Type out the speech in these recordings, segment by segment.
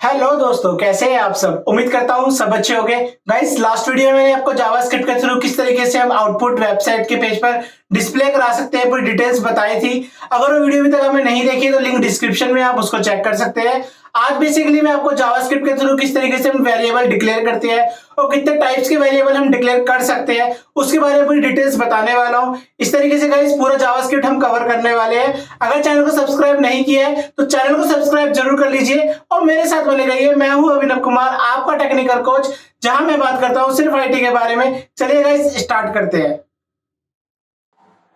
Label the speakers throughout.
Speaker 1: Hello दोस्तों, कैसे हैं आप सब। उम्मीद करता हूँ सब अच्छे होंगे। गाइस, लास्ट वीडियो में मैंने आपको जावास्क्रिप्ट के थ्रू किस तरीके से हम आउटपुट वेबसाइट के पेज पर डिस्प्ले करा सकते हैं पूरी डिटेल्स बताई थी। अगर वो वीडियो अभी तक आपने नहीं देखी तो लिंक डिस्क्रिप्शन में आप उसको चेक कर सकते हैं। आज बेसिकली मैं आपको जावास्क्रिप्ट के थ्रू किस तरीके से हम वेरिएबल डिक्लेयर करते हैं और कितने टाइप्स के वेरिएबल हम डिक्लेयर कर सकते हैं उसके बारे में पूरी डिटेल्स बताने वाला हूं। इस तरीके से गाइस पूरा जावास्क्रिप्ट हम कवर करने वाले हैं। अगर चैनल को सब्सक्राइब नहीं किया है तो चैनल को सब्सक्राइब जरूर कर लीजिए और मेरे साथ बने रहिए। मैं हूं अभिनव कुमार, आपका टेक्निकल कोच, जहां मैं बात करता हूं सिर्फ आईटी के बारे में। चलिए गाइस स्टार्ट करते हैं।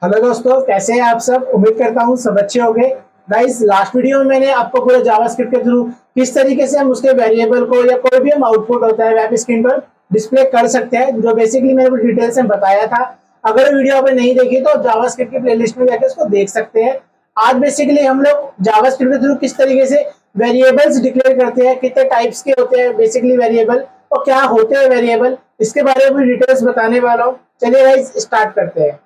Speaker 1: हेलो दोस्तों, कैसे हैं आप सब। उम्मीद करता हूँ सब अच्छे होंगे। गाइस, लास्ट वीडियो में मैंने आपको पूरा जावास्क्रिप्ट के थ्रू किस तरीके से हम उसके वेरिएबल को या कोई भी हम आउटपुट होता है वेब स्क्रीन पर डिस्प्ले कर सकते हैं, जो बेसिकली मैंने डिटेल्स में बताया था। अगर वीडियो आपने नहीं देखी तो जावास्क्रिप्ट की प्लेलिस्ट में जाकर उसको देख सकते हैं। आज बेसिकली हम लोग जावास्क्रिप्ट के थ्रू किस तरीके से वेरिएबल्स डिक्लेयर करते हैं, कितने टाइप्स के होते हैं बेसिकली वेरिएबल और क्या होते हैं वेरिएबल, इसके बारे में भी डिटेल्स बताने वाला हूँ। चलिए गाइस स्टार्ट करते हैं।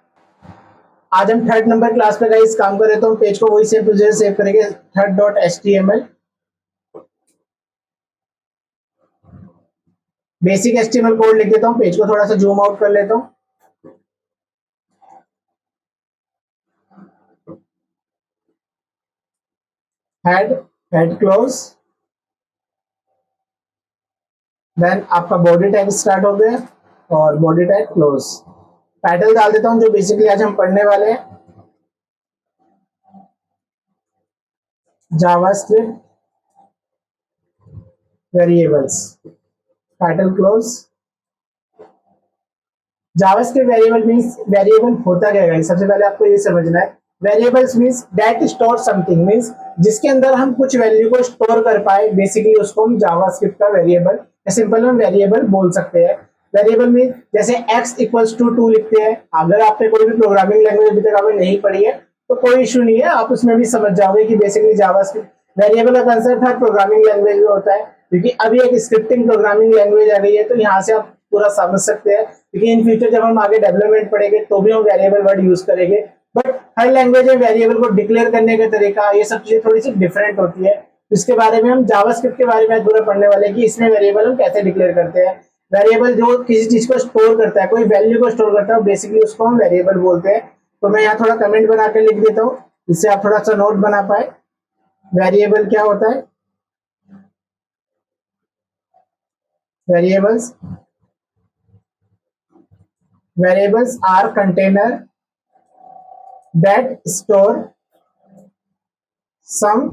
Speaker 1: आज हम थर्ड नंबर क्लास पे गाइस काम कर रहे, तो हम पेज को वही सेव टू जेड सेव करेंगे। third.html बेसिक एचटीएमएल कोड लिख देता हूँ। पेज को थोड़ा सा जूम आउट कर लेता हूँ। हेड, हेड क्लोज, देन आपका बॉडी टैग स्टार्ट हो गया और बॉडी टैग क्लोज। टाइटल डाल देता हूँ जो बेसिकली आज हम पढ़ने वाले हैं, JavaScript variables. Title close. JavaScript variable means variable होता क्या है। सबसे पहले आपको ये समझना है, variables means that store something, means जिसके अंदर हम कुछ वैल्यू को स्टोर कर पाए, बेसिकली उसको हम जावास्क्रिप्ट का वेरिएबल या सिंपल हम वेरिएबल बोल सकते हैं। वेरिएबल मींस जैसे x इक्वल्स टू 2 लिखते हैं। अगर आपने कोई भी प्रोग्रामिंग लैंग्वेज अभी तक आपने नहीं पढ़ी है तो कोई इशू नहीं है, आप उसमें भी समझ जाओगे कि बेसिकली जावास्क्रिप्ट वेरिएबल का कंसेप्ट हर प्रोग्रामिंग लैंग्वेज में होता है, क्योंकि अभी एक स्क्रिप्टिंग प्रोग्रामिंग लैंग्वेज आ गई है, तो यहाँ से आप पूरा समझ सकते हैं। क्योंकि इन फ्यूचर जब हम आगे डेवलपमेंट पढ़ेंगे तो भी हम वेरिएबल वर्ड यूज करेंगे, बट हर लैंग्वेज में वेरिएबल को डिक्लेयर करने का तरीका, ये सब चीजें थोड़ी सी डिफरेंट होती है। इसके बारे में हम जावास्क्रिप्ट के बारे में पूरा पढ़ने वाले हैं कि इसमें वेरिएबल हम कैसे डिक्लेयर करते हैं। वेरिएबल जो किसी चीज को स्टोर करता है, कोई वैल्यू को स्टोर करता है, बेसिकली उसको हम वेरिएबल बोलते हैं। तो मैं यहाँ थोड़ा कमेंट बना के लिख देता हूँ, जिससे आप थोड़ा सा नोट बना पाए। वेरिएबल क्या होता है। Variables variables are container that store some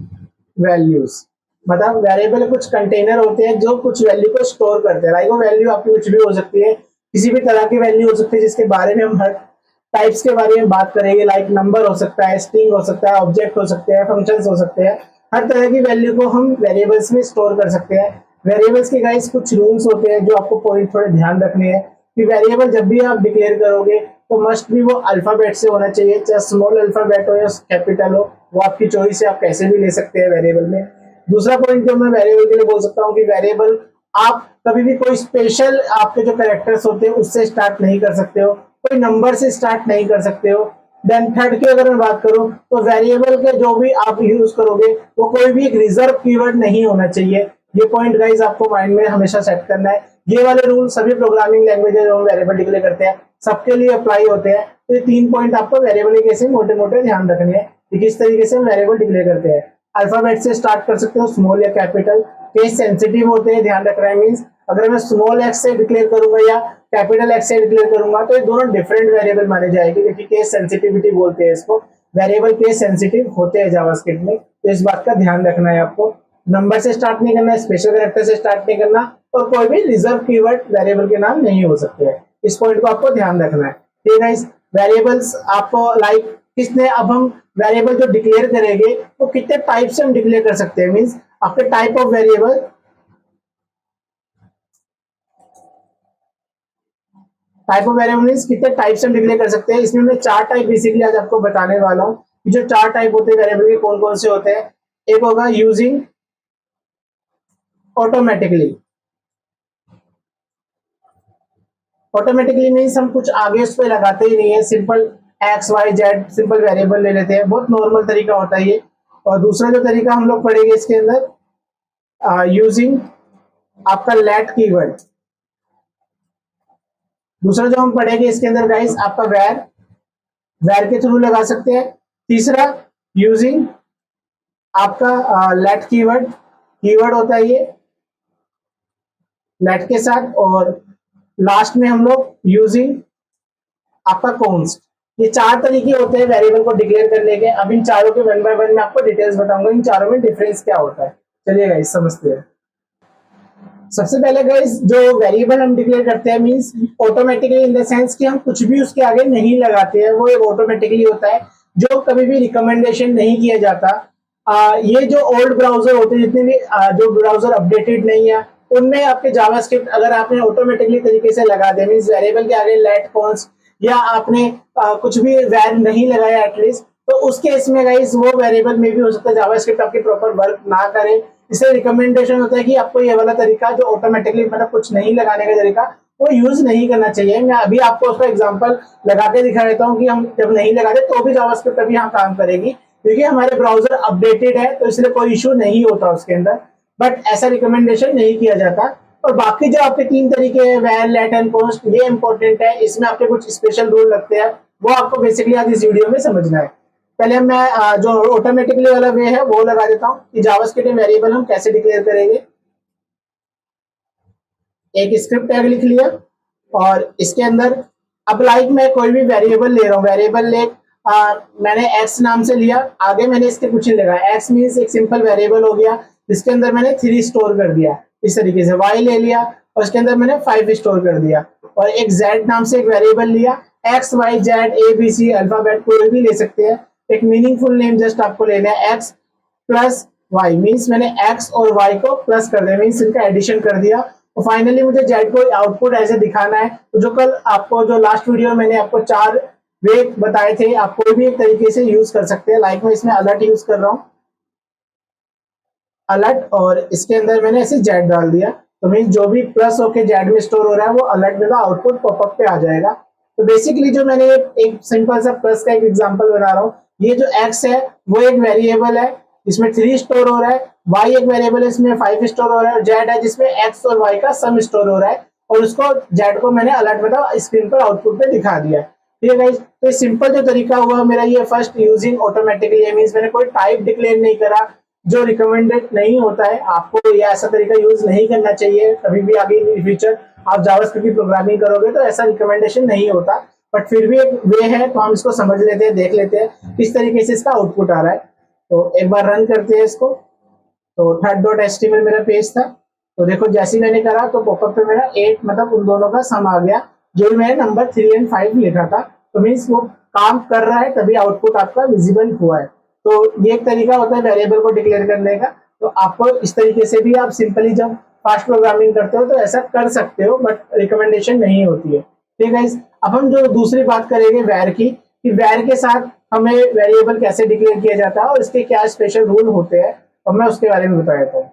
Speaker 1: values. मतलब वेरिएबल कुछ कंटेनर होते हैं जो कुछ वैल्यू को स्टोर करते हैं। लाइक वो वैल्यू आपकी कुछ भी हो सकती है, किसी भी तरह की वैल्यू हो सकती है, जिसके बारे में हम हर टाइप्स के बारे में बात करेंगे। लाइक नंबर हो सकता है, स्ट्रिंग हो सकता है, ऑब्जेक्ट हो सकते हैं, फंक्शंस हो सकते हैं। हर तरह की वैल्यू को हम वेरिएबल्स में स्टोर कर सकते हैं। वेरिएबल्स के गाइस कुछ रूल्स होते हैं जो आपको पॉइंट थोड़े ध्यान रखने हैं कि वेरिएबल जब भी आप डिक्लेयर करोगे तो मस्ट भी वो अल्फाबेट से होना चाहिए, चाहे स्मॉल अल्फाबेट हो या कैपिटल हो, वो आपकी चॉइस है, आप कैसे भी ले सकते हैं वेरिएबल में। दूसरा पॉइंट जो मैं वेरिएबल के लिए बोल सकता हूँ कि वेरिएबल आप कभी भी कोई स्पेशल आपके जो कैरेक्टर्स होते हैं उससे स्टार्ट नहीं कर सकते हो, कोई नंबर से स्टार्ट नहीं कर सकते हो। देन थर्ड की अगर मैं बात करूं तो वेरिएबल के जो भी आप यूज करोगे वो कोई भी एक रिजर्व कीवर्ड नहीं होना चाहिए। ये पॉइंट गाइस आपको माइंड में हमेशा सेट करना है। ये वाले रूल सभी प्रोग्रामिंग लैंग्वेज जो हम वेरिएबल डिक्लेयर करते हैं सबके लिए अप्लाई होते हैं। तो ये 3 पॉइंट आपको वेरिएबल के केस में मोटे मोटे ध्यान रखने हैं कि किस तरीके से हम वेरिएबल डिक्लेयर करते हैं। अल्फाबेट से स्टार्ट कर सकते हो, स्मॉल या कैपिटल। केस सेंसिटिव होते हैं, ध्यान रखना है। मींस अगर मैं स्मॉल एक्स से डिक्लेयर करूंगा या कैपिटल एक्स से डिक्लेयर करूंगा तो ये दोनों डिफरेंट वेरिएबल माने जाएंगे, क्योंकि केस सेंसिटिविटी बोलते हैं इसको। वेरिएबल केस सेंसिटिव होते हैं जावास्क्रिप्ट में, तो इस बात का ध्यान रखना है आपको। नंबर से स्टार्ट नहीं करना है, स्पेशल कैरेक्टर से स्टार्ट नहीं करना, और कोई भी रिजर्व कीवर्ड वेरिएबल के नाम नहीं हो सकते हैं। इस पॉइंट को आपको ध्यान रखना है। ठीक है गाइस, वेरिएबल्स आपको लाइक किसने, अब हम वेरिएबल जो डिक्लेयर करेंगे वो कितने टाइप से हम डिक्लेयर कर सकते हैं। मींस आपके type of variable, type of variable means कितने टाइप से हम डिक्लेयर कर सकते हैं। इसमें मैं 4 टाइप बेसिकली आज आपको बताने वाला हूँ। जो 4 टाइप होते हैं वेरिएबल के, कौन कौन से होते हैं। एक होगा यूजिंग ऑटोमेटिकली। ऑटोमेटिकली मीन्स हम कुछ आगे उस पर लगाते ही नहीं है, simple x y z simple variable ले लेते हैं, बहुत नॉर्मल तरीका होता है ये। और दूसरा जो तरीका हम लोग पढ़ेंगे इसके अंदर, यूजिंग आपका लेट कीवर्ड। दूसरा जो हम पढ़ेंगे इसके अंदर गाइस आपका वेर के थ्रू लगा सकते हैं। तीसरा यूजिंग आपका लेट कीवर्ड, कीवर्ड होता है ये लेट के साथ। और लास्ट में हम लोग यूजिंग आपका कॉन्स्ट। ये चार तरीके होते हैं वेरिएबल को डिक्लेयर करने के। अब इन चारों के वन बाय वन मैं आपको डिटेल्स बताऊंगा, इन चारों में डिफरेंस क्या होता है। चलिए गाइस समझते हैं। सबसे पहले गाइस जो वेरिएबल हम डिक्लेयर करते हैं means automatically in the sense कि हम कुछ भी उसके आगे नहीं लगाते हैं, वो एक ऑटोमेटिकली होता है जो कभी भी रिकमेंडेशन नहीं किया जाता। ये जो ओल्ड ब्राउजर होते हैं, जितने भी जो ब्राउजर अपडेटेड नहीं है, उनमें आपके जावास्क्रिप्ट अगर आपने ऑटोमेटिकली तरीके से लगा दिया मींस वेरिएबल के आगे लेट कॉन्स्ट या आपने कुछ भी वैर नहीं लगाया एटलीस्ट, तो उस केस में गाइस वो वेरिएबल में भी हो सकता है जावास्क्रिप्ट आपकी प्रॉपर वर्क ना करे। इससे रिकमेंडेशन होता है कि आपको ये वाला तरीका जो ऑटोमेटिकली मतलब कुछ नहीं लगाने का तरीका वो यूज नहीं करना चाहिए। मैं अभी आपको उसका एग्जांपल लगा के दिखा देता हूँ कि हम जब नहीं लगाते तो भी जावास्क्रिप्ट अभी यहाँ काम करेगी, क्योंकि हमारे ब्राउजर अपडेटेड है तो इसलिए कोई इशू नहीं होता उसके अंदर। बट ऐसा रिकमेंडेशन नहीं किया जाता। और बाकी जो आपके तीन तरीके हैं वैर लेट एंड कॉन्स्ट, ये इंपॉर्टेंट है, इसमें आपके कुछ स्पेशल रूल लगते हैं, वो आपको बेसिकली आज इस वीडियो में समझना है। पहले मैं जो ऑटोमेटिकली वाला वे है वो लगा देता हूँ कि जावास्क्रिप्ट में वेरिएबल हम कैसे डिक्लेयर करेंगे। एक स्क्रिप्ट टैग लिख लिया और इसके अंदर अब लाइक मैं कोई भी वेरिएबल ले रहा हूँ, वेरिएबल ले मैंने एक्स नाम से लिया, आगे मैंने इसके कुछ नहीं लगा। एक्स मीन्स एक सिंपल वेरिएबल हो गया जिसके अंदर मैंने 3 स्टोर कर दिया इस तरीके से। वाई ले लिया और उसके अंदर मैंने 5 स्टोर कर दिया। और एक जेड नाम से एक वेरिएबल लिया, x y z a b c alphabet कोई भी ले सकते हैं। एक मीनिंगफुल नेम जस्ट आपको लेना है, एक्स प्लस वाई मीन्स मैंने एक्स और वाई को प्लस कर दिया, मीन्स इनका एडिशन कर दिया। और फाइनली मुझे जेड को आउटपुट ऐसे दिखाना है। तो जो कल आपको जो लास्ट वीडियो में मैंने आपको 4 वे बताए थे, आप कोई भी एक तरीके से यूज कर सकते हैं। लाइक मैं इसमें अलर्ट यूज कर रहा हूँ, अलर्ट, और इसके अंदर मैंने ऐसे जेड डाल दिया। तो मीन जो भी प्लस होके जेड में स्टोर हो रहा है वो अलर्ट में आउटपुट पॉपअप पे आ जाएगा। तो बेसिकली जो मैंने एक सिंपल सा प्लस का एक एग्जांपल बना रहा हूँ। ये जो एक्स है वो एक वेरिएबल है जिसमें 3 स्टोर हो रहा है, वाई एक वेरिएबल है इसमें 5 स्टोर हो रहा है, और जेड है जिसमें एक्स और वाई का सम स्टोर हो रहा है। और उसको जेड को मैंने अलर्ट में स्क्रीन पर आउटपुट पे दिखा दिया। ठीक है गाइस, तो सिंपल जो तरीका हुआ मेरा ये फर्स्ट यूजिंग ऑटोमेटिकली मींस मैंने कोई टाइप डिक्लेयर नहीं करा जो रिकमेंडेड नहीं होता है। आपको ये ऐसा तरीका यूज नहीं करना चाहिए कभी भी। आगे इन फ्यूचर आप जावास्क्रिप्ट की प्रोग्रामिंग करोगे तो ऐसा रिकमेंडेशन नहीं होता। बट फिर भी एक वे है तो हम इसको समझ लेते हैं, देख लेते हैं किस तरीके से इसका आउटपुट आ रहा है। तो एक बार रन करते हैं इसको। तो third.html मेरा पेज था। तो देखो जैसे ही मैंने करा तो पॉपअप पे मेरा 8 मतलब उन दोनों का सम आ गया जो मैंने नंबर 3 एंड 5 लिखा था। तो मीन्स वो काम कर रहा है तभी आउटपुट आपका विजिबल हुआ है। तो ये एक तरीका होता है वेरिएबल को डिक्लेयर करने का। तो आपको इस तरीके से भी आप सिंपली जब फास्ट प्रोग्रामिंग करते हो तो ऐसा कर सकते हो, बट रिकमेंडेशन नहीं होती है। ठीक है, अब हम जो दूसरी बात करेंगे वैर की, कि वैर के साथ हमें वेरिएबल कैसे डिक्लेयर किया जाता है और इसके क्या स्पेशल रूल होते हैं, और मैं उसके बारे में बता देता हूँ।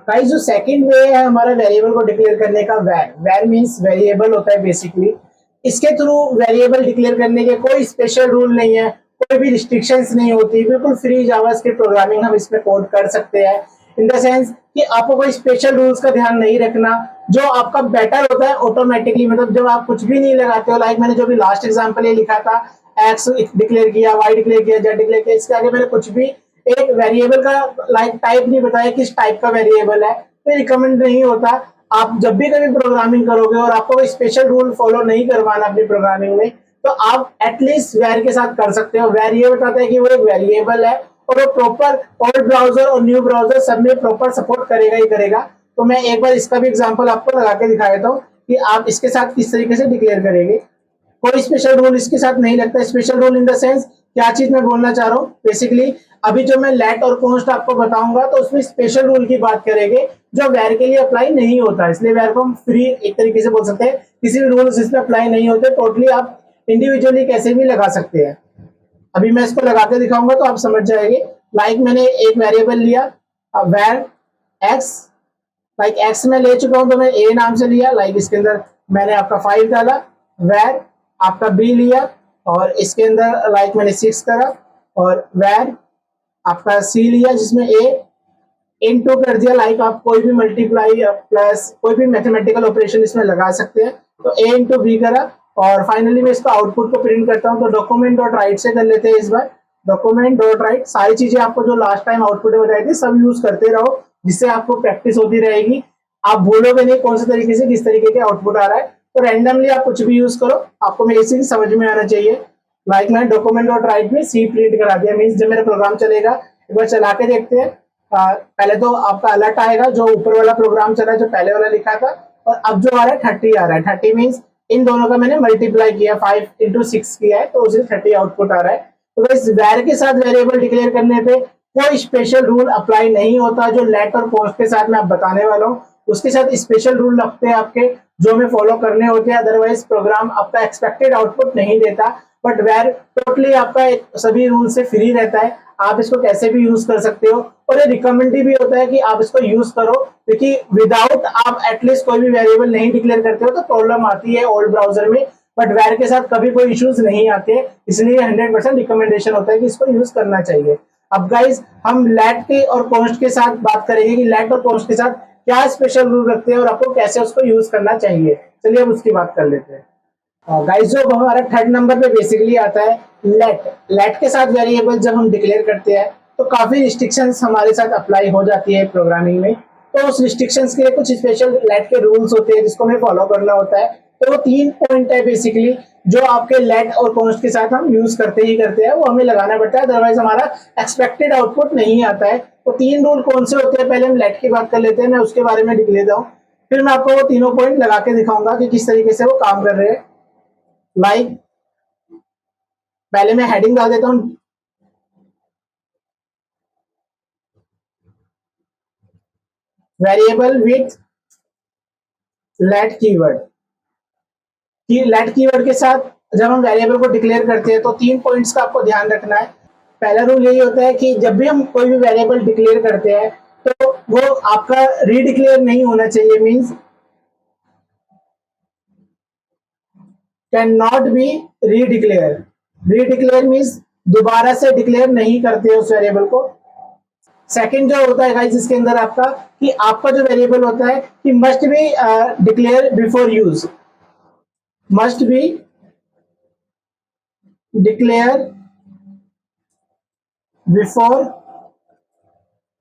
Speaker 1: गाइस जो सेकंड वे है हमारा वेरिएबल को डिक्लेयर करने का, वैर मींस वेरिएबल होता है बेसिकली। इसके थ्रू वेरिएबल डिक्लेयर करने के कोई स्पेशल रूल नहीं है, कोई भी रिस्ट्रिक्शंस नहीं होती, बिल्कुल फ्री जावास्क्रिप्ट प्रोग्रामिंग हम इसमें कोड कर सकते हैं। इन द सेंस कि आपको कोई स्पेशल रूल्स का ध्यान नहीं रखना, जो आपका बेटर होता है ऑटोमेटिकली। मतलब जब आप कुछ भी नहीं लगाते हो, लाइक मैंने जो भी लास्ट एग्जांपल ये लिखा था, एक्स डिक्लेयर किया, वाई डिक्लेयर किया, जेड डिक्लेयर किया, इसके आगे मैंने कुछ भी एक वेरिएबल का लाइक टाइप नहीं बताया किस टाइप का वेरिएबल है, तो रिकमेंड नहीं होता। आप जब भी कभी प्रोग्रामिंग करोगे और आपको कोई स्पेशल रूल फॉलो नहीं करवाना अपनी प्रोग्रामिंग में, तो आप एटलीस्ट वेर के साथ कर सकते हो। वेर ये बताता है कि वो एक वेरिएबल है और वो प्रॉपर ओल्ड ब्राउजर और न्यू ब्राउजर सब में प्रॉपर सपोर्ट करेगा ही करेगा। तो मैं एक बार इसका भी एग्जांपल आपको लगा के दिखा देता हूँ कि आप इसके साथ किस तरीके से डिक्लेयर करेंगे। कोई स्पेशल रूल इसके साथ नहीं लगता। Special rule in the sense क्या चीज मैं बोलना चाह रहा हूँ बेसिकली, अभी जो मैं लेट और कॉन्स्ट आपको बताऊंगा तो उसमें स्पेशल रूल की बात करेंगे जो वेर के लिए अप्लाई नहीं होता। इसलिए वेर को हम फ्री एक तरीके से बोल सकते हैं, किसी भी रूल्स इसमें अप्लाई नहीं होते, टोटली आप इंडिविजुअली कैसे भी लगा सकते हैं। अभी मैं इसको लगा के दिखाऊंगा तो आप समझ जाएंगे। लाइक मैंने एक वेरिएबल लिया वेर एक्स, लाइक एक्स में ले चुका हूं तो मैं ए नाम से लिया, लाइक इसके अंदर मैंने आपका 5 डाला। वेर आपका बी लिया और इसके अंदर लाइक मैंने 6 करा। और वेर आपका सी लिया जिसमें ए, इनटू कर दिया, लाइक आप कोई भी मल्टीप्लाई प्लस कोई भी मैथमेटिकल ऑपरेशन इसमें लगा सकते हैं। तो ए इंटू बी करा, और फाइनली मैं इसका आउटपुट को प्रिंट करता हूँ। तो डॉक्यूमेंट डॉट राइट से कर लेते हैं इस बार, डॉक्यूमेंट डॉट राइट। सारी चीजें आपको जो लास्ट टाइम आउटपुट बताई थी सब यूज करते रहो, जिससे आपको प्रैक्टिस होती रहेगी, आप भूलोगे नहीं कौन से तरीके से किस तरीके के आउटपुट आ रहा है। तो रैंडमली आप कुछ भी यूज करो, आपको मेरी चीज समझ में आना चाहिए। लाइक मैंने डॉक्यूमेंट डॉट राइट में सी प्रिंट करा दिया, मीन्स जब मेरा प्रोग्राम चलेगा एक बार चला के देखते हैं। पहले तो आपका अलर्ट आएगा जो ऊपर वाला प्रोग्राम चला है, जो पहले वाला लिखा था, और अब जो आ रहा है 30 आ रहा है। 30 मीन्स इन दोनों का मैंने मल्टीप्लाई किया, 5 इंटू 6 किया है, तो उसे 30 आउटपुट आ रहा है। तो इस वैर के साथ वेरिएबल डिक्लेयर करने पे कोई स्पेशल रूल अप्लाई नहीं होता। जो लेट और पोस्ट के साथ मैं आप बताने वाला हूँ उसके साथ स्पेशल रूल लगते हैं आपके, जो हमें फॉलो करने होते हैं, अदरवाइज प्रोग्राम आपका एक्सपेक्टेड आउटपुट नहीं देता। बट वेर टोटली आपका सभी रूल से फ्री रहता है, आप इसको कैसे भी यूज कर सकते हो, और ये रिकमेंडेड भी होता है कि आप इसको यूज करो, क्योंकि विदाउट आप एटलीस्ट कोई भी वेरिएबल नहीं डिक्लेयर करते हो तो प्रॉब्लम आती है ओल्ड ब्राउजर में। बट वेर के साथ कभी कोई इश्यूज नहीं आते, इसलिए 100% रिकमेंडेशन होता है कि इसको यूज करना चाहिए। अब गाइज हम लेट के और कॉन्स्ट के साथ बात करेंगे कि लेट और कॉन्स्ट के साथ क्या स्पेशल रूल रखते हैं और आपको कैसे उसको यूज करना चाहिए। चलिए अब उसकी बात कर लेते हैं। गाइस जो हमारा थर्ड नंबर पे बेसिकली आता है लेट। लेट के साथ वेरिएबल जब हम डिक्लेयर करते हैं तो काफी रिस्ट्रिक्शंस हमारे साथ अप्लाई हो जाती है प्रोग्रामिंग में। तो उस रिस्ट्रिक्शंस के लिए कुछ स्पेशल लेट के रूल्स होते हैं जिसको हमें फॉलो करना होता है। तो वो 3 पॉइंट है बेसिकली, जो आपके लेट और कॉन्स्ट के साथ हम यूज करते ही करते हैं, वो हमें लगाना पड़ता है, अदरवाइज हमारा एक्सपेक्टेड आउटपुट नहीं आता है। तो 3 रूल कौन से होते हैं, पहले हम लेट की बात कर लेते हैं, मैं उसके बारे में लिख लेता हूँ, फिर मैं आपको वो तीनों पॉइंट लगा के दिखाऊंगा कि किस तरीके से वो काम कर रहे हैं। लाइक पहले मैं हेडिंग डाल देता हूं, वेरिएबल विथ लेट कीवर्ड। कि लेट कीवर्ड के साथ जब हम वेरिएबल को डिक्लेयर करते हैं तो 3 पॉइंट्स का आपको ध्यान रखना है। पहला रूल यही होता है कि जब भी हम कोई भी वेरिएबल डिक्लेयर करते हैं तो वो आपका रीडिक्लेयर नहीं होना चाहिए, means can not be redeclare. Redeclare means दोबारा से डिक्लेयर नहीं करते उस वेरिएबल को। सेकंड जो होता है गाइस इसके अंदर आपका, कि आपका जो वेरिएबल होता है कि must be declare before use, must be declare before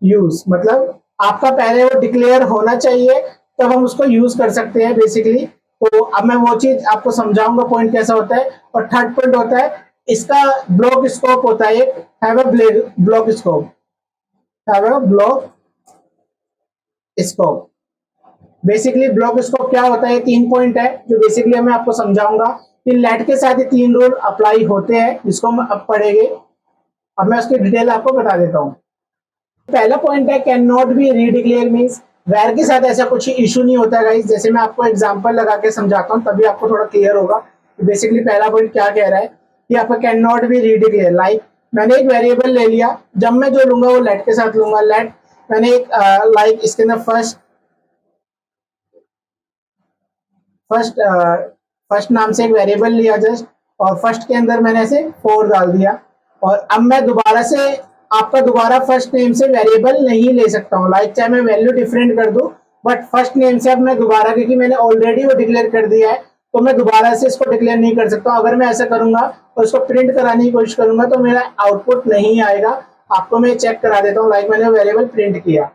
Speaker 1: use, मतलब आपका पहले वो डिक्लेयर होना चाहिए तब हम उसको यूज कर सकते हैं बेसिकली। तो अब मैं वो चीज आपको समझाऊंगा पॉइंट कैसा होता है। और थर्ड पॉइंट होता है इसका ब्लॉक स्कोप होता है, have a block scope, have a block scope. Basically block scope क्या होता है, 3 पॉइंट है जो बेसिकली मैं आपको समझाऊंगा कि लेट के साथ ये 3 रूल अप्लाई होते हैं जिसको हम अब पढ़ेंगे। अब मैं उसकी डिटेल आपको बता देता हूँ। पहला पॉइंट है can not be redeclare, means where के साथ ऐसा कुछ इशू नहीं होता गाइस। जैसे मैं आपको एग्जांपल लगा के समझाता हूँ तभी आपको थोड़ा क्लियर होगा कि बेसिकली पहला पॉइंट क्या कह रहा है कि आपका कैन नॉट बी रीडिक्लेयर। लाइक मैंने एक वेरिएबल ले लिया, जब मैं जो लूंगा वो लेट के साथ लूंगा। लेट मैंने एक लाइक इसके अंदर फर्स्ट नाम से एक वेरिएबल लिया जस्ट, और फर्स्ट के अंदर मैंने ऐसे 4 डाल दिया। और अब मैं दोबारा से आपका दोबारा फर्स्ट नेम से वेरिएबल नहीं ले सकता हूँ, लाइक चाहे मैं वैल्यू डिफरेंट कर दूं, बट फर्स्ट नेम से अब मैं दोबारा, क्योंकि मैंने ऑलरेडी वो डिक्लेयर कर दिया है तो मैं दोबारा से इसको डिक्लेयर नहीं कर सकता। अगर मैं ऐसा करूंगा और इसको प्रिंट कराने की कोशिश करूंगा तो मेरा आउटपुट नहीं आएगा। आपको मैं चेक करा देता हूँ, लाइक मैंने वेरिएबल प्रिंट किया,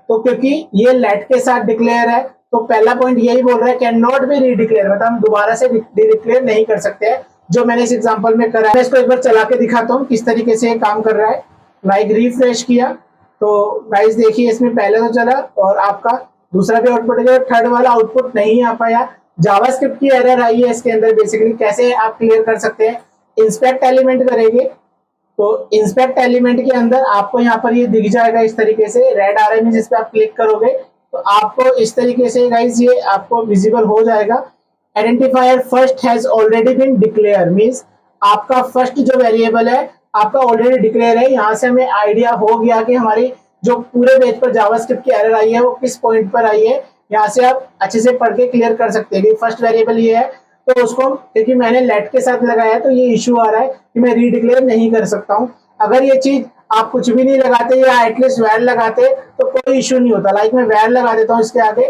Speaker 1: तो क्योंकि ये लेट के साथ डिक्लेयर है तो पहला पॉइंट यही बोल रहा है कैन नॉट बी रीडिक्लेयर, मतलब हम दोबारा से डिक्लेयर नहीं कर सकते हैं, जो मैंने इस एग्जांपल में करा है। मैं इसको एक बार चला के दिखाता हूँ किस तरीके से ये काम कर रहा है। लाइक रिफ्रेश किया तो गाइस देखिए इसमें पहले तो चला और आपका दूसरा भी आउटपुट है, थर्ड वाला आउटपुट नहीं आ पाया। जावास्क्रिप्ट की एरर आई है इसके अंदर। बेसिकली कैसे आप क्लियर कर सकते हैं, इंस्पेक्ट एलिमेंट करेंगे तो इंस्पेक्ट एलिमेंट के अंदर आपको यहाँ पर ये दिख जाएगा इस तरीके से, रेड आ रहा है, जिस पे आप क्लिक करोगे तो आपको इस तरीके से गाइस ये आपको विजिबल हो जाएगा। Identifier first has already been declare, means आपका फर्स्ट जो वेरिएबल है आपका ऑलरेडी डिक्लेयर है। यहाँ से हमें आइडिया हो गया कि हमारी जो पूरे पेज पर जावास्क्रिप्ट की एरर आई है वो किस पॉइंट पर आई है। यहाँ से आप अच्छे से पढ़ के क्लियर कर सकते हैं कि फर्स्ट वेरिएबल ये है, तो उसको क्योंकि मैंने लेट के साथ लगाया है तो ये इश्यू आ रहा है कि मैं रीडिक्लेयर नहीं कर सकता हूँ। अगर ये चीज आप कुछ भी नहीं लगाते या एटलीस्ट वैर लगाते तो कोई इशू नहीं होता। लाइक मैं वैर लगा देता हूँ इसके आगे,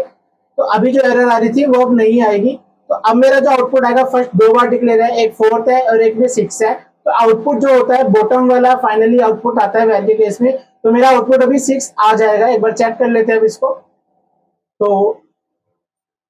Speaker 1: तो अभी जो एरर आ रही थी वो अब नहीं आएगी। तो अब मेरा जो आउटपुट आएगा, फर्स्ट दो बार डिक्लेयर है, एक 4th है और एक में 6 है। तो आउटपुट जो होता है बॉटम वाला फाइनली आउटपुट आता है वैर के केस में, तो मेरा आउटपुट अभी 6 आ जाएगा। एक बार चेक कर लेते हैं अब इसको। तो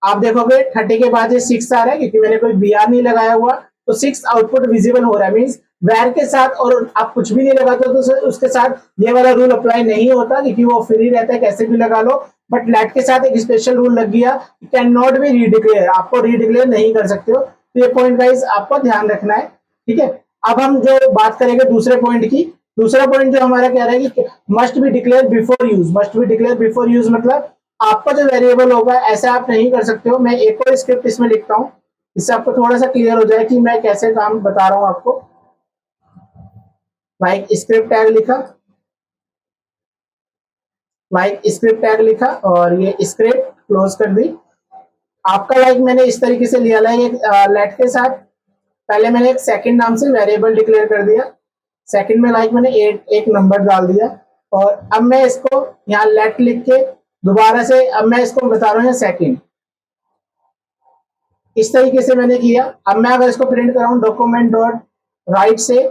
Speaker 1: आप देखोगे 30 के बाद ये 6 आ रहा है क्योंकि मैंने कोई बी आर नहीं लगाया हुआ, तो 6 आउटपुट विजिबल हो रहा है। मीन्स वैर के साथ और आप कुछ भी नहीं लगाते तो उसके साथ ये वाला रूल अप्लाई नहीं होता क्योंकि वो फ्री रहता है, कैसे भी लगा लो। बट लेट के साथ एक स्पेशल रूल लग गया, कैन नॉट बी रीडिक्लेयर, आपको रीडिक्लेयर नहीं कर सकते हो। तो ये पॉइंट गाइस आपको ध्यान रखना है, ठीक है। अब हम जो बात करेंगे दूसरे पॉइंट की, दूसरा पॉइंट जो हमारा कह रहा है कि must be declare before use. Must be declare before use मतलब आपका जो वेरिएबल होगा ऐसा आप नहीं कर सकते हो। मैं एक और स्क्रिप्ट इसमें लिखता हूँ, इससे आपको थोड़ा सा क्लियर हो जाए कि मैं कैसे काम बता रहा हूँ आपको। लाइक स्क्रिप्ट टैग लिखा, लाइक स्क्रिप्ट टैग लिखा और ये स्क्रिप्ट क्लोज कर दी। आपका लाइक मैंने इस तरीके से लिया, लाइक लेट के साथ पहले मैंने एक सेकंड नाम से वेरिएबल डिक्लेयर कर दिया, सेकंड में लाइक मैंने एक नंबर डाल दिया, और अब मैं इसको यहाँ लेट लिख के दोबारा से अब मैं इसको बता रहा हूँ सेकंड, इस तरीके से मैंने किया। अब मैं अगर इसको प्रिंट कराऊं डॉक्यूमेंट डॉट राइट से,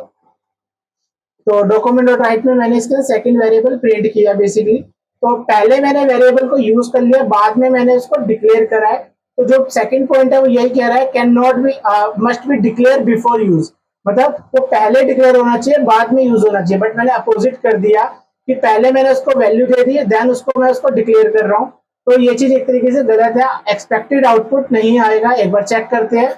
Speaker 1: तो डॉक्यूमेंट डॉट राइट में मैंने इसका सेकंड वेरिएबल प्रिंट किया बेसिकली। तो पहले मैंने वेरिएबल को यूज कर लिया, बाद में मैंने इसको डिक्लेयर करा है। तो जो सेकंड पॉइंट है वो यही कह रहा है can not B must be declare before use, मतलब वो पहले डिक्लेयर होना चाहिए बाद में यूज होना चाहिए। बट मैंने अपोजिट कर दिया कि पहले मैंने उसको वैल्यू दे दी देन उसको मैं उसको डिक्लेयर कर रहा हूँ। तो ये चीज एक तरीके से गलत है, एक्सपेक्टेड आउटपुट नहीं आएगा। एक बार चेक करते हैं,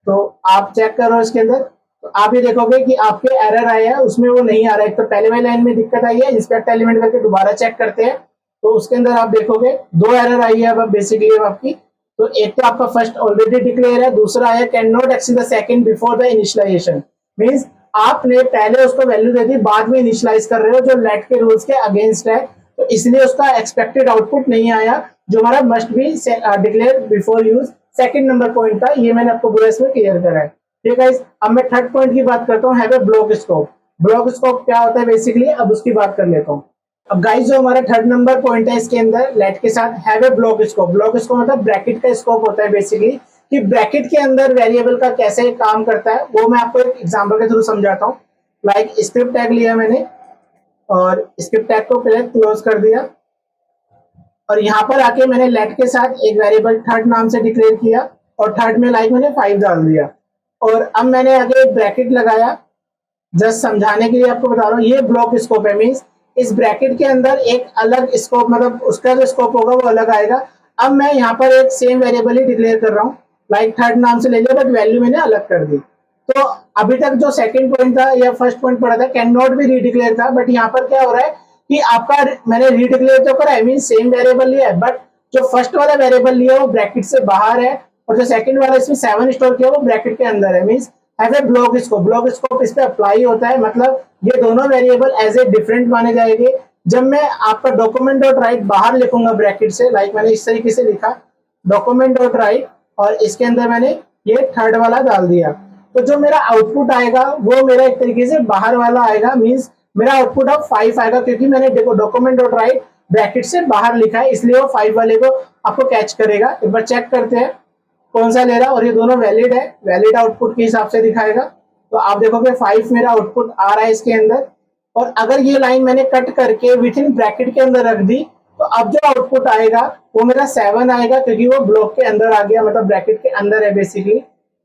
Speaker 1: तो आप चेक करो इसके अंदर, तो आप ये देखोगे कि आपके एरर आया है उसमें वो नहीं आ रहा है। तो पहले वाली लाइन में दिक्कत आई है, इंस्पेक्ट एलिमेंट करके दोबारा चेक करते हैं, तो उसके अंदर आप देखोगे दो एरर आई है अब बेसिकली आपकी। तो एक तो आपका फर्स्ट ऑलरेडी डिक्लेयर है, दूसरा है can not exceed the second before the initialisation. Means आपने पहले उसको वैल्यू दे दी, बाद में इनिशियलाइज कर रहे हो जो लेट के रूल्स के अगेंस्ट है, तो इसलिए उसका एक्सपेक्टेड आउटपुट नहीं आया जो हमारा must be declare before use. Second number point था, ये मैंने आपको पूरा इसमें क्लियर करा है, ठीक है। अब मैं थर्ड पॉइंट की बात करता हूँ, have a block scope. Block scope क्या होता है बेसिकली, अब उसकी बात कर लेता हूँ। अब गाइस जो हमारा थर्ड नंबर पॉइंट है इसके अंदर लेट के साथ have a block scope. Block scope मतलब ब्रैकेट का स्कोप होता है बेसिकली, कि ब्रैकेट के अंदर वेरिएबल का कैसे काम करता है वो मैं आपको एक एग्जांपल के थ्रू समझाता हूँ। लाइक स्क्रिप्ट टैग लिया मैंने और स्क्रिप्ट टैग को पहले क्लोज कर दिया, और यहाँ पर आके मैंने लेट के साथ एक वेरिएबल थर्ड नाम से डिक्लेयर किया और थर्ड में लाइक मैंने 5 डाल दिया, और अब मैंने आगे एक ब्रैकेट लगाया। जस्ट समझाने के लिए आपको बता रहा हूँ, ये ब्लॉक स्कोप है। मींस इस ब्रैकेट के अंदर एक अलग स्कोप, मतलब उसका जो स्कोप होगा वो अलग आएगा। अब मैं यहाँ पर एक सेम वेरिएबल ही डिक्लेयर कर रहा हूँ, लाइक थर्ड नाम से ले लिया बट वैल्यू मैंने अलग कर दी। तो अभी तक जो सेकंड पॉइंट था या फर्स्ट पॉइंट पढ़ा था कैन नॉट बी रीडिक्लेयर था, बट यहाँ पर क्या हो रहा है कि आपका मैंने रीडिक्लेयर तो करा है, मीन सेम वेरिएबल लिया है, बट जो फर्स्ट वाला वेरिएबल लिया वो ब्रैकेट से बाहर है, और जो सेकंड वाला इसमें 7 स्टोर किया वो ब्रैकेट के अंदर है। Means have a block scope. Block scope इस पे अप्लाई होता है, मतलब ये दोनों वेरिएबल एज ए डिफरेंट माने जाएंगे। जब मैं आपका डॉक्यूमेंट डॉट राइट बाहर लिखूंगा ब्रैकेट से, लाइक मैंने इस तरीके से लिखा डॉक्यूमेंट डॉट राइट, और इसके अंदर मैंने ये थर्ड वाला डाल दिया, तो जो मेरा आउटपुट आएगा वो मेरा एक तरीके से बाहर वाला आएगा। मींस मेरा आउटपुट अब 5 आएगा, क्योंकि मैंने डॉक्यूमेंट डॉट राइट ब्रैकेट से बाहर लिखा है, इसलिए वो 5 वाले को आपको कैच करेगा। एक बार चेक करते हैं कौन सा ले रहा है, और ये दोनों वैलिड है, वैलिड आउटपुट के हिसाब से दिखाएगा। तो आप देखोगे 5 मेरा आउटपुट आ रहा है इसके अंदर, और अगर ये लाइन मैंने कट करके विथ इन ब्रैकेट के अंदर रख दी, तो अब जो आउटपुट आएगा वो मेरा 7 आएगा, क्योंकि वो ब्लॉक के अंदर आ गया, मतलब ब्रैकेट के अंदर है बेसिकली।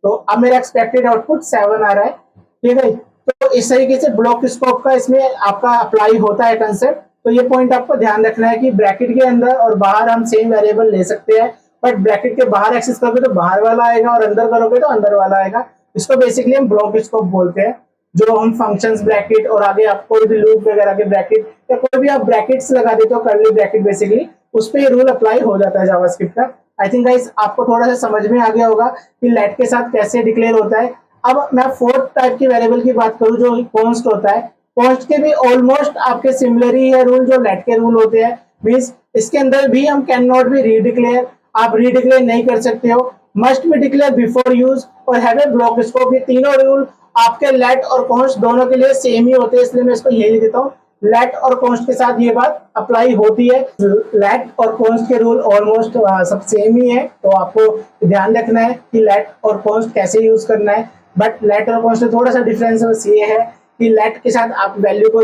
Speaker 1: तो अब मेरा एक्सपेक्टेड आउटपुट 7 आ रहा है, ठीक है। तो इस तरीके से ब्लॉक स्कोप का इसमें आपका अप्लाई होता है कंसेप्ट। तो ये पॉइंट आपको ध्यान रखना है कि ब्रैकेट के अंदर और बाहर हम सेम वेरिएबल ले सकते हैं, बट ब्रैकेट के बाहर एक्सेस करोगे तो बाहर वाला आएगा और अंदर करोगे तो अंदर वाला आएगा। इसको बेसिकली हम ब्लॉक स्कोप बोलते हैं। जो हम फंक्शंस ब्रैकेट और आगे आप कोई भी लूप वगैरह के ब्रैकेट या कोई भी आप ब्रैकेट्स लगा देते हो, कर्ली ब्रैकेट बेसिकली, उस पे ये रूल अप्लाई हो जाता है जावास्क्रिप्ट का। आई थिंक गाइस आपको थोड़ा सा समझ में आ गया होगा कि लेट के साथ कैसे डिक्लेयर होता है। अब मैं फोर्थ टाइप की वेरिएबल की बात करूं जो कॉन्स्ट होता है। कॉन्स्ट के भी ऑलमोस्ट आपके सिमिलर ही है रूल जो लेट के रूल होते हैं। मींस इसके अंदर भी हम कैन नॉट बी रीडिक्लेयर, आप रीडिक्लेयर नहीं कर सकते हो। Must be declare before use और हैव ए ब्लॉक स्कोप, ये तीनों रूल आपके लेट और कॉन्स्ट दोनों के लिए सेम ही होते हैं, इसलिए मैं इसको यही लिख देता हूँ लेट और कॉन्स्ट के साथ ये बात अप्लाई होती है। लेट और कॉन्स्ट के रूल ऑलमोस्ट सब सेम ही है, तो आपको ध्यान रखना है कि लेट और कॉन्स्ट कैसे यूज करना है। बट लेट और कॉन्स्ट में थोड़ा सा डिफरेंस बस ये है कि लेट के साथ आप वैल्यू को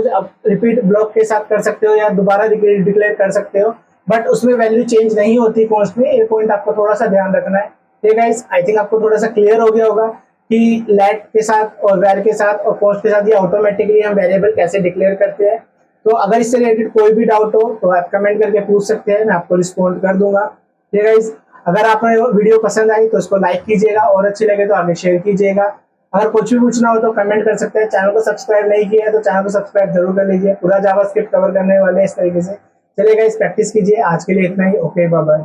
Speaker 1: रिपीट ब्लॉक के साथ कर सकते हो या दोबारा डिक्लेयर कर सकते हो, बट उसमें वैल्यू चेंज नहीं होती कॉन्स्ट में। ये पॉइंट आपको थोड़ा सा ध्यान रखना है। ठीक है गाइस, आई थिंक आपको थोड़ा सा क्लियर हो गया होगा कि लेट के साथ और वैर के साथ और कॉन्स्ट के साथ ये ऑटोमेटिकली हम वेरिएबल कैसे डिक्लेयर करते हैं। तो अगर इससे रिलेटेड कोई भी डाउट हो तो आप कमेंट करके पूछ सकते हैं, मैं आपको रिस्पॉन्ड कर दूंगा। ठीक है गाइस, अगर आपने वीडियो पसंद आई तो इसको लाइक कीजिएगा और अच्छी लगे तो आगे शेयर कीजिएगा। अगर कुछ भी पूछना हो तो कमेंट कर सकते हैं। चैनल को सब्सक्राइब नहीं किया है तो चैनल को सब्सक्राइब जरूर कर लीजिए। पूरा जावास्क्रिप्ट कवर करने वाले हैं इस तरीके से। चलिए गाइस, प्रैक्टिस कीजिए। आज के लिए इतना ही। Okay, bye bye.